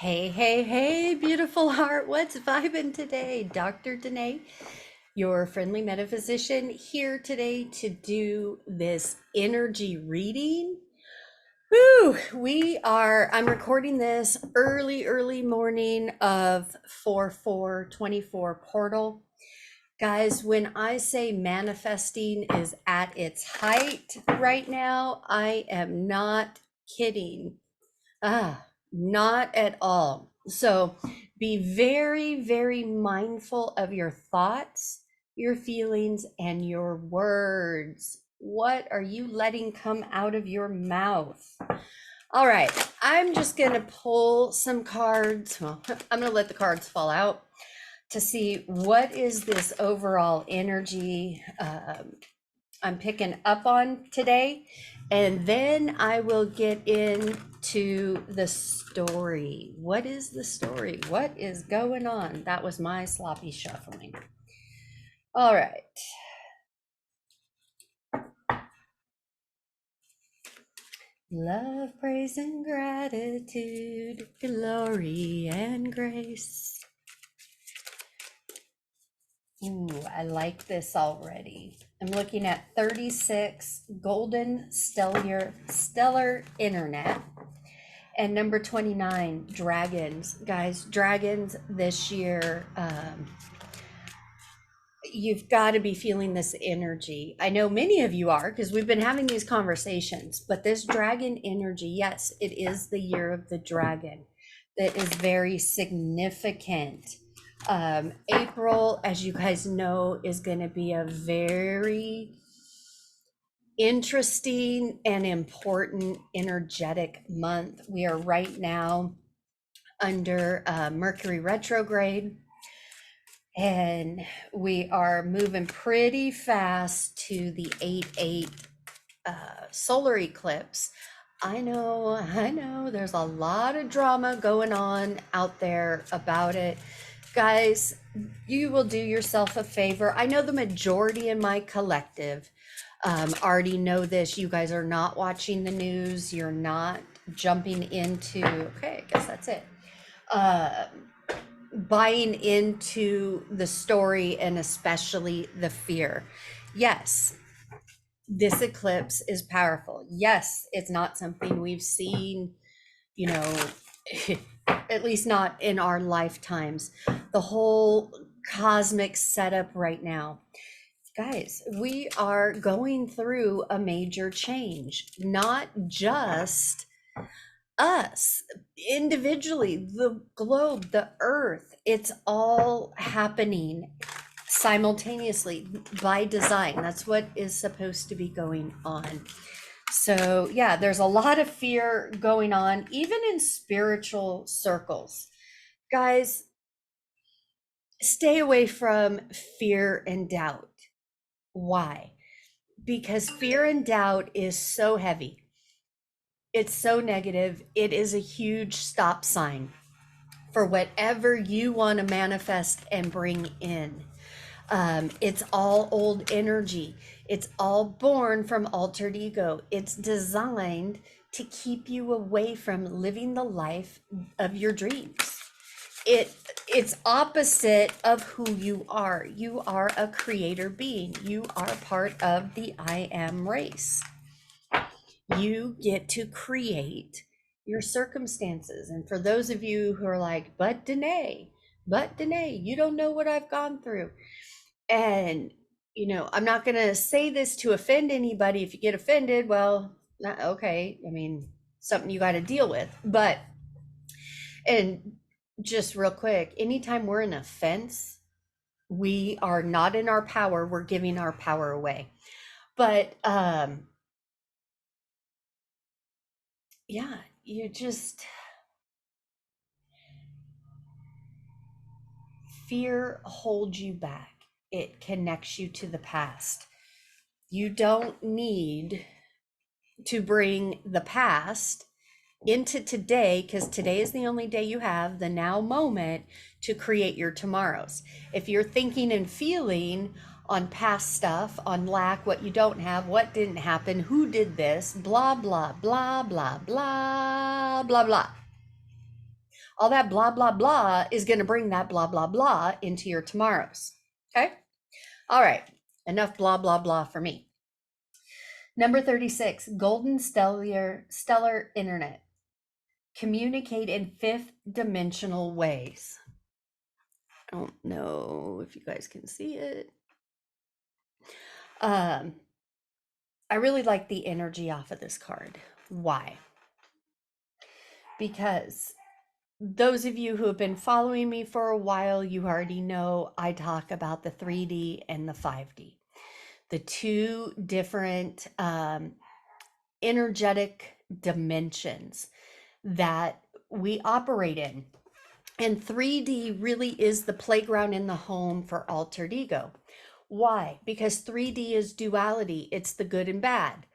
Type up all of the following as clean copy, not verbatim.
Hey, hey, hey, beautiful heart. What's vibing today? Dr. Danae, your friendly metaphysician, here today to do this energy reading. Woo! I'm recording this early morning of 4/4/24 portal. Guys, when I say manifesting is at its height right now, I am not kidding. Not at all. So be very mindful of your thoughts, your feelings, and your words. What are you letting come out of your mouth? All right, I'm just going to pull some cards. Well, I'm going to let the cards fall out to see what is this overall energy I'm picking up on today. And then I will get into the story. What is the story? What is going on? That was my sloppy shuffling. All right. Love, praise, and gratitude, glory and grace. Ooh, I like this already. I'm looking at 36 golden stellar internet. And number 29, dragons. Guys, dragons this year, you've got to be feeling this energy. I know many of you are because we've been having these conversations, but this dragon energy, yes, it is the year of the dragon. That is very significant. April, as you guys know, is going to be a very interesting and important energetic month. We are right now under Mercury retrograde, and we are moving pretty fast to the 8/8 solar eclipse. I know, there's a lot of drama going on out there about it. Guys, you will do yourself a favor. I know the majority in my collective already know this. You guys are not watching the news. You're not jumping into, okay, I guess that's it. Buying into the story and especially the fear. Yes, this eclipse is powerful. Yes, it's not something we've seen, you know, at least not in our lifetimes. The whole cosmic setup right now. Guys, we are going through a major change, not just us individually, the globe, the earth. It's all happening simultaneously by design. That's what is supposed to be going on. So, yeah, there's a lot of fear going on, even in spiritual circles. Guys, stay away from fear and doubt. Why? Because fear and doubt is so heavy. It's so negative. It is a huge stop sign for whatever you want to manifest and bring in. It's all old energy. It's all born from altered ego. It's designed to keep you away from living the life of your dreams. It's opposite of who you are. You are a creator being. You are part of the I am race. You get to create your circumstances. And for those of you who are like, but Danae, you don't know what I've gone through. And, I'm not going to say this to offend anybody. If you get offended, well, okay. I mean, something you got to deal with. But, and just real quick, anytime we're in offense, we are not in our power. We're giving our power away. But, yeah, you just, fear holds you back. It connects you to the past. You don't need to bring the past into today, because today is the only day you have, the now moment, to create your tomorrows. If you're thinking and feeling on past stuff, on lack, what you don't have, what didn't happen, who did this, blah, blah, blah, blah, blah, blah, blah. All that blah, blah, blah is going to bring that blah, blah, blah into your tomorrows. Okay. All right. Enough blah, blah, blah for me. Number 36, golden stellar internet. Communicate in fifth dimensional ways. I don't know if you guys can see it. I really like the energy off of this card. Why? Because those of you who have been following me for a while, you already know I talk about the 3D and the 5D, the two different energetic dimensions that we operate in. And 3D really is the playground in the home for altered ego. Why? Because 3D is duality, it's the good and bad.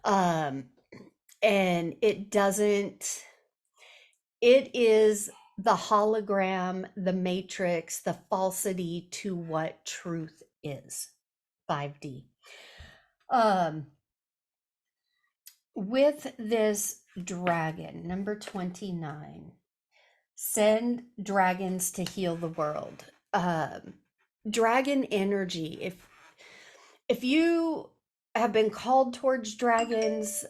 And it is the hologram, the matrix, the falsity to what truth is. 5D. With this dragon, number 29, send dragons to heal the world. Dragon energy. If you have been called towards dragons,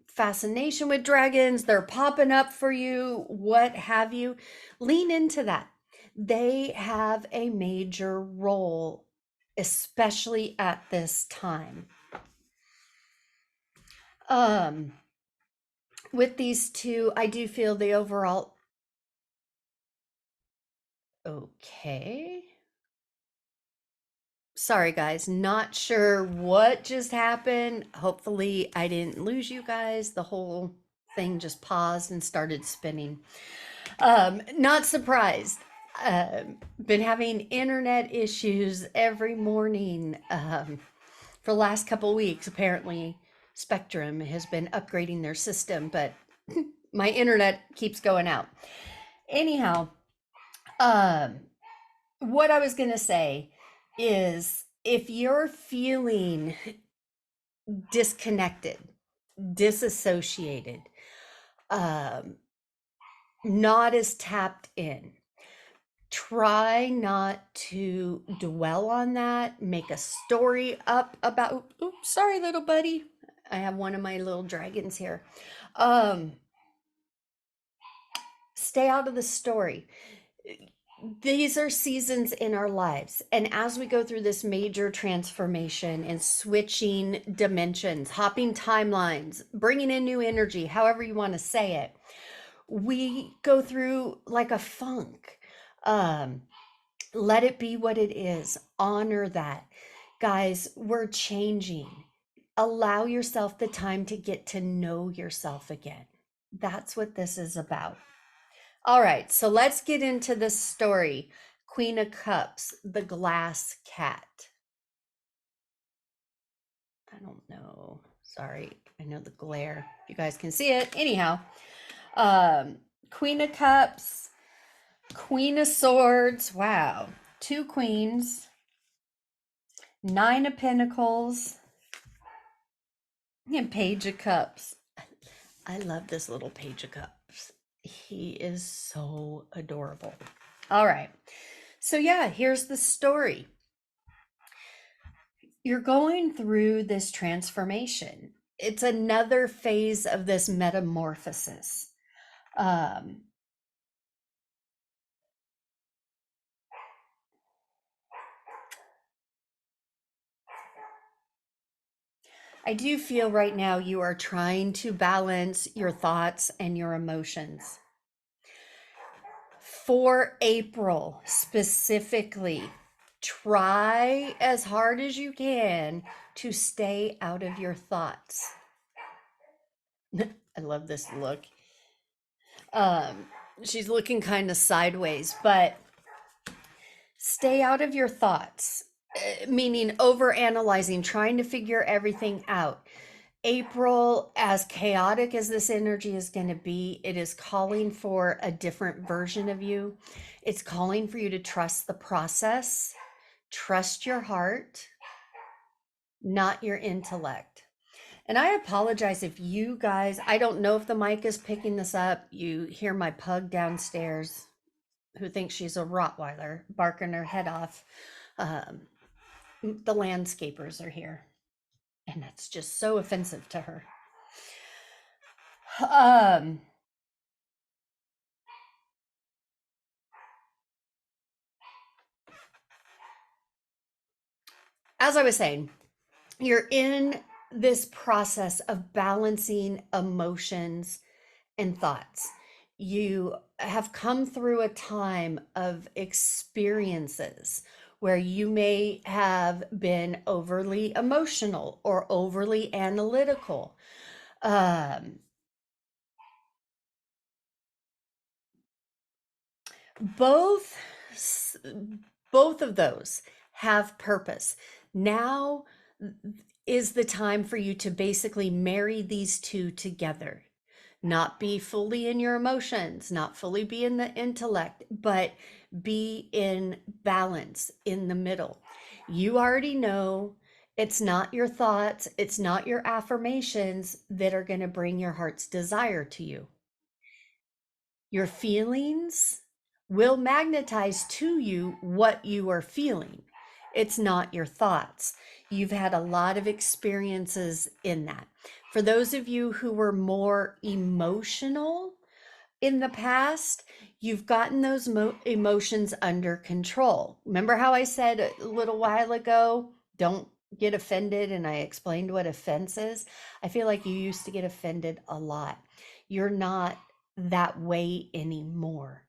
fascination with dragons, they're popping up for you, what have you, lean into that. They have a major role, especially at this time. With these two, I do feel the overall. Okay. Sorry, guys, not sure what just happened. Hopefully, I didn't lose you guys. The whole thing just paused and started spinning. Not surprised. Been having internet issues every morning for the last couple weeks. Apparently, Spectrum has been upgrading their system, but my internet keeps going out. Anyhow, what I was going to say is if you're feeling disconnected, disassociated, not as tapped in, try not to dwell on that. Make a story up about, oops, sorry, little buddy. I have one of my little dragons here. Stay out of the story. These are seasons in our lives. And as we go through this major transformation and switching dimensions, hopping timelines, bringing in new energy, however you want to say it, we go through like a funk. Let it be what it is. Honor that. Guys, we're changing. Allow yourself the time to get to know yourself again. That's what this is about. All right, so let's get into this story. Queen of Cups, the glass cat. I don't know. Sorry, I know the glare. You guys can see it. Anyhow, Queen of Cups, Queen of Swords. Wow, two queens, Nine of Pentacles, and Page of Cups. I love this little Page of Cups. He is so adorable. All right. So yeah, here's the story. You're going through this transformation. It's another phase of this metamorphosis. I do feel right now you are trying to balance your thoughts and your emotions. For April specifically, try as hard as you can to stay out of your thoughts. I love this look. She's looking kind of sideways, but stay out of your thoughts, meaning over analyzing, trying to figure everything out. April, as chaotic as this energy is going to be, it is calling for a different version of you. It's calling for you to trust the process, trust your heart, not your intellect. And I apologize if you guys, I don't know if the mic is picking this up. You hear my pug downstairs who thinks she's a Rottweiler barking her head off. Um, the landscapers are here, and that's just so offensive to her. Um, as I was saying, you're in this process of balancing emotions and thoughts. You have come through a time of experiences where you may have been overly emotional or overly analytical. Um, both both of those have purpose. Now is the time for you to basically marry these two together, not be fully in your emotions, not fully be in the intellect, but be in balance in the middle. You already know it's not your thoughts, it's not your affirmations that are going to bring your heart's desire to you. Your feelings will magnetize to you what you are feeling. It's not your thoughts. You've had a lot of experiences in that. For those of you who were more emotional in the past, you've gotten those emotions under control. Remember how I said a little while ago, don't get offended, and I explained what offense is? I feel like you used to get offended a lot. You're not that way anymore.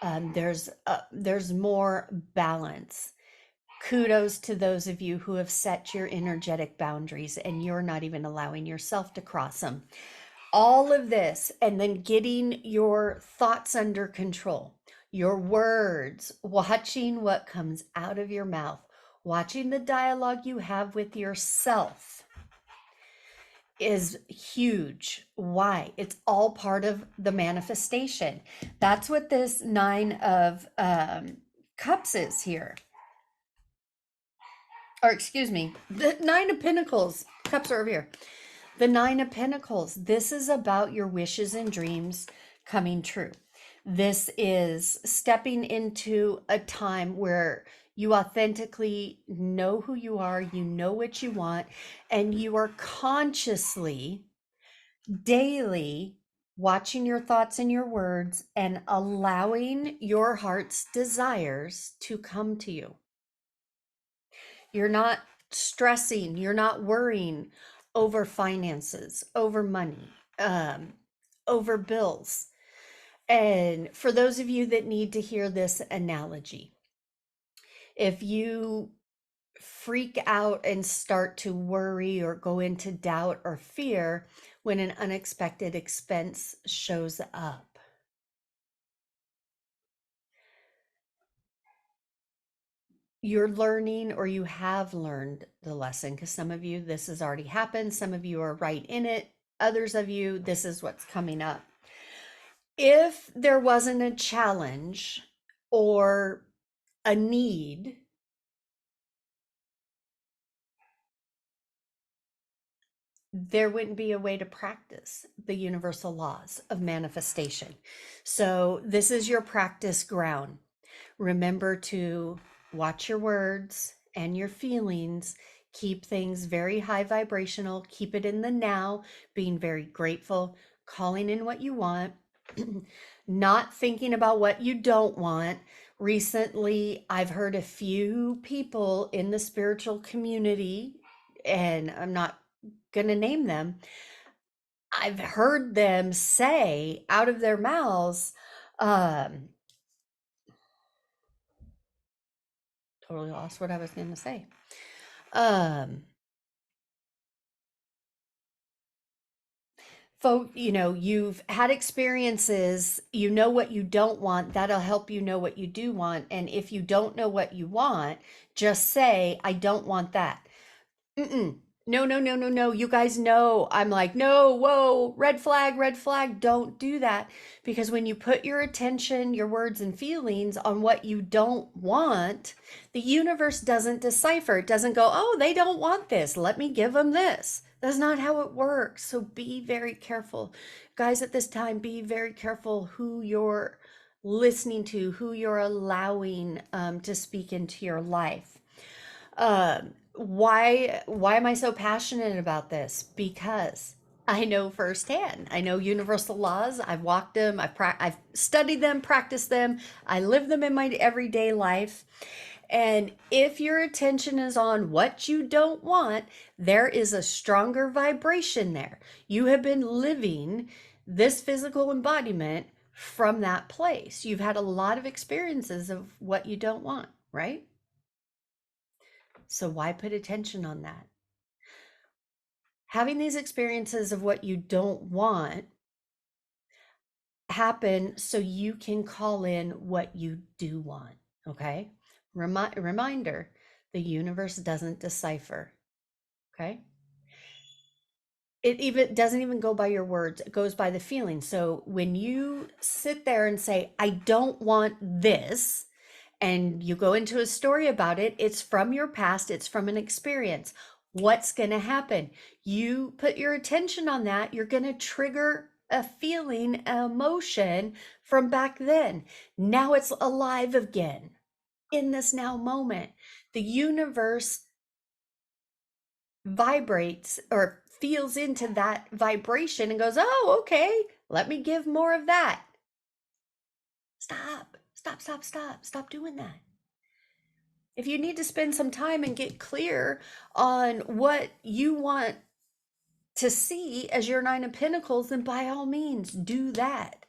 There's more balance. Kudos to those of you who have set your energetic boundaries and you're not even allowing yourself to cross them. All of this, and then getting your thoughts under control, your words, watching what comes out of your mouth, watching the dialogue you have with yourself is huge. Why? It's all part of the manifestation. That's what this Nine of Cups is here. Or excuse me, the Nine of Pentacles. Cups are over here. The Nine of Pentacles. This is about your wishes and dreams coming true. This is stepping into a time where you authentically know who you are, you know what you want, and you are consciously, daily watching your thoughts and your words and allowing your heart's desires to come to you. You're not stressing, you're not worrying over finances, over money, over bills. And for those of you that need to hear this analogy, if you freak out and start to worry or go into doubt or fear when an unexpected expense shows up, you're learning, or you have learned the lesson, because some of you, this has already happened. Some of you are right in it. Others of you, this is what's coming up. If there wasn't a challenge or a need, there wouldn't be a way to practice the universal laws of manifestation. So this is your practice ground. Remember to watch your words and your feelings. Keep things very high vibrational. Keep it in the now, being very grateful, calling in what you want, not thinking about what you don't want. Recently, I've heard a few people in the spiritual community, and I'm not going to name them. I've heard them say out of their mouths, totally lost what I was going to say. You've had experiences, you know what you don't want, that'll help you know what you do want. And if you don't know what you want, just say, I don't want that. Mm-mm. No, no, no, no, no. You guys know I'm like, no, whoa, red flag. Don't do that. Because when you put your attention, your words, and feelings on what you don't want, the universe doesn't decipher. It doesn't go, oh, they don't want this. Let me give them this. That's not how it works. So be very careful. Guys, at this time, be very careful who you're listening to, who you're allowing to speak into your life. Why am I so passionate about this? Because I know firsthand. I know universal laws. I've walked them. I've studied them, practiced them. I live them in my everyday life. And if your attention is on what you don't want, there is a stronger vibration there. You have been living this physical embodiment from that place. You've had a lot of experiences of what you don't want, right? So why put attention on that? Having these experiences of what you don't want happen so you can call in what you do want. Okay. Reminder, the universe doesn't decipher. Okay. It even doesn't even go by your words, it goes by the feeling. So when you sit there and say, I don't want this, and you go into a story about it, it's from your past, it's from an experience. What's going to happen? You put your attention on that, you're going to trigger a feeling, an emotion from back then. Now it's alive again in this now moment. The universe vibrates or feels into that vibration and goes, oh, okay, let me give more of that. Stop doing that. If you need to spend some time and get clear on what you want to see as your Nine of Pentacles, then by all means do that.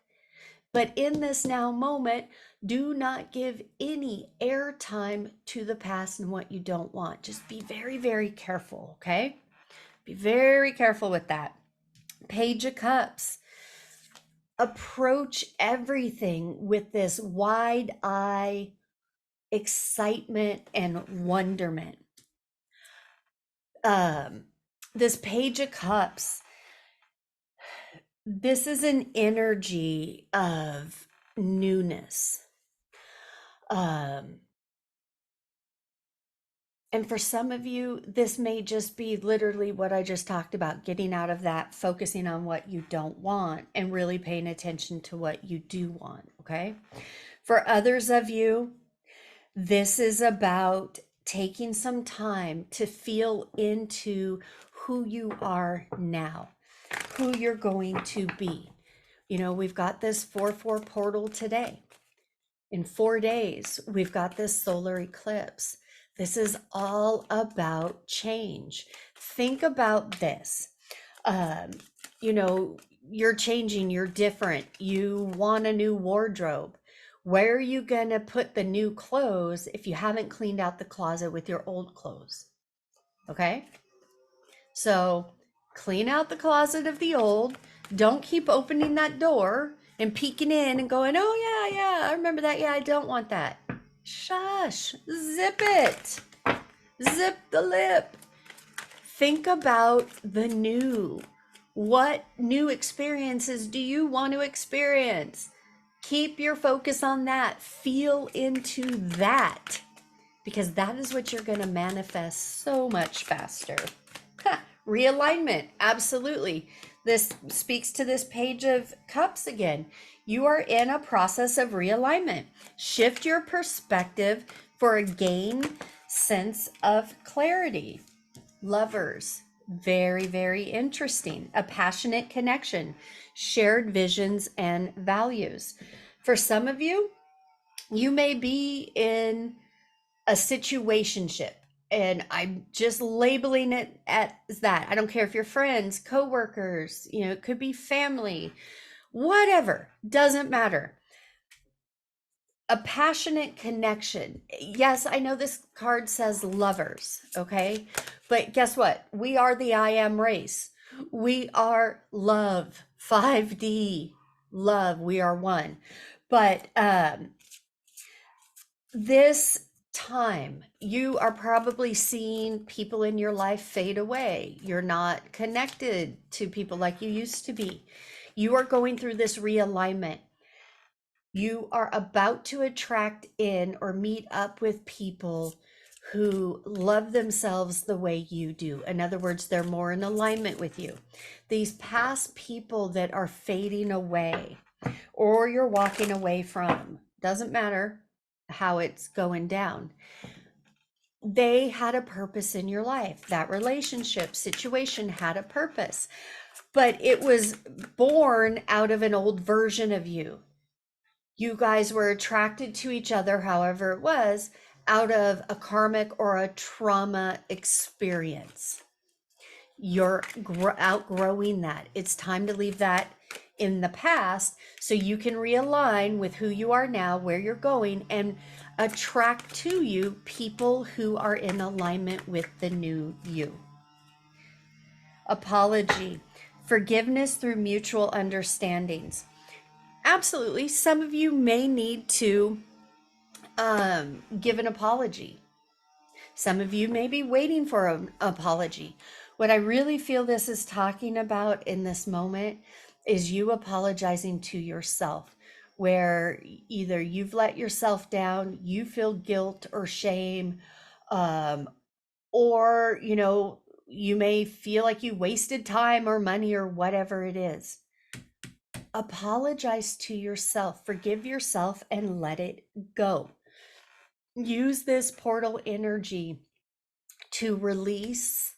But in this now moment, do not give any airtime to the past and what you don't want. Just be very, very careful, okay? Be very careful with that. Page of Cups. Approach everything with this wide eye excitement and wonderment. This Page of Cups, this is an energy of newness. And for some of you, this may just be literally what I just talked about, getting out of that, focusing on what you don't want and really paying attention to what you do want, okay? For others of you, this is about taking some time to feel into who you are now, who you're going to be. You know, we've got this 4/4 portal today. In 4 days, we've got this solar eclipse. This is all about change. Think about this. You know, you're changing, you're different, you want a new wardrobe. Where are you going to put the new clothes if you haven't cleaned out the closet with your old clothes? Okay? So clean out the closet of the old. Don't keep opening that door and peeking in and going, oh, yeah, I remember that. Yeah, I don't want that. Shush, zip it. Zip the lip. Think about the new. What new experiences do you want to experience? Keep your focus on that. Feel into that, because that is what you're going to manifest so much faster. Realignment, absolutely. This speaks to this Page of Cups again. You are in a process of realignment. Shift your perspective for a gain sense of clarity. Lovers, very, very interesting. A passionate connection, shared visions and values. For some of you, you may be in a situationship, and I'm just labeling it as that. I don't care if you're friends, coworkers, you know, it could be family, whatever, doesn't matter. A passionate connection. Yes, I know this card says lovers, okay? But guess what? We are the I am race. We are love, 5D, love. We are one. But this time. You are probably seeing people in your life fade away. You're not connected to people like you used to be. You are going through this realignment. You are about to attract in or meet up with people who love themselves the way you do. In other words, they're more in alignment with you. These past people that are fading away or you're walking away from, doesn't matter how it's going down. They had a purpose in your life. That relationship situation had a purpose, but it was born out of an old version of you. You guys were attracted to each other, however it was, out of a karmic or a trauma experience. You're outgrowing that. It's time to leave that in the past so you can realign with who you are now, where you're going, and attract to you people who are in alignment with the new you. Apology, forgiveness through mutual understandings. Absolutely. Some of you may need to give an apology. Some of you may be waiting for an apology. What I really feel this is talking about in this moment is you apologizing to yourself, where either you've let yourself down, you feel guilt or shame, or, you may feel like you wasted time or money or whatever it is. Apologize to yourself, forgive yourself, and let it go. Use this portal energy to release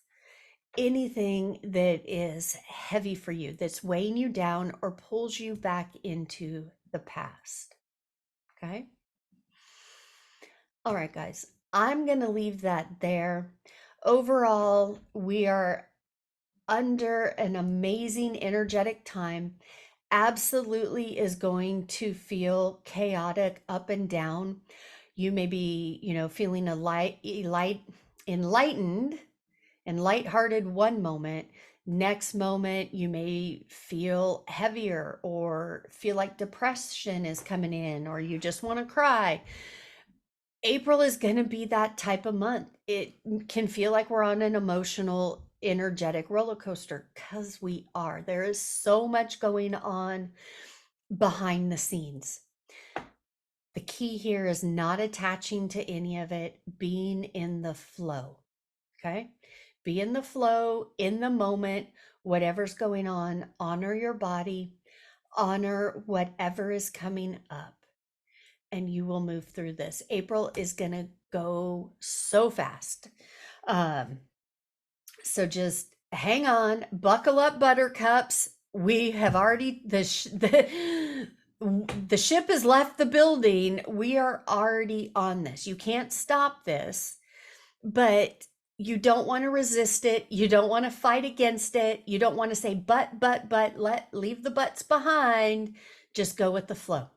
anything that is heavy for you, that's weighing you down or pulls you back into the past. Okay. All right, guys, I'm going to leave that there. Overall, we are under an amazing energetic time. Absolutely is going to feel chaotic up and down. You may be, feeling enlightened and lighthearted one moment. Next moment, you may feel heavier or feel like depression is coming in, or you just want to cry. April is going to be that type of month. It can feel like we're on an emotional, energetic roller coaster because we are. There is so much going on behind the scenes. The key here is not attaching to any of it, being in the flow. Okay? Be in the flow, in the moment, whatever's going on. Honor your body, honor whatever is coming up, and you will move through this. April is going to go so fast. So just hang on, buckle up, buttercups. We have already, the ship has left the building. We are already on this. You can't stop this, but you don't want to resist it. You don't want to fight against it. You don't want to say, but, leave the buts behind. Just go with the flow.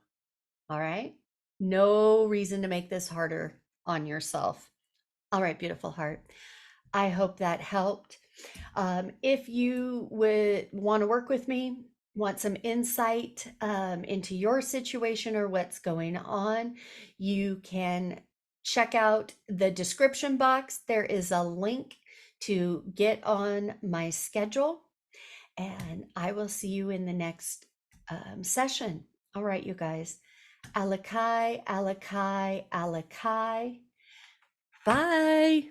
All right. No reason to make this harder on yourself. All right, beautiful heart. I hope that helped. If you would want to work with me, want some insight into your situation or what's going on, you can check out the description box. There is a link to get on my schedule, and I will see you in the next session. All right, you guys. Alakai, Alakai, Alakai. Bye.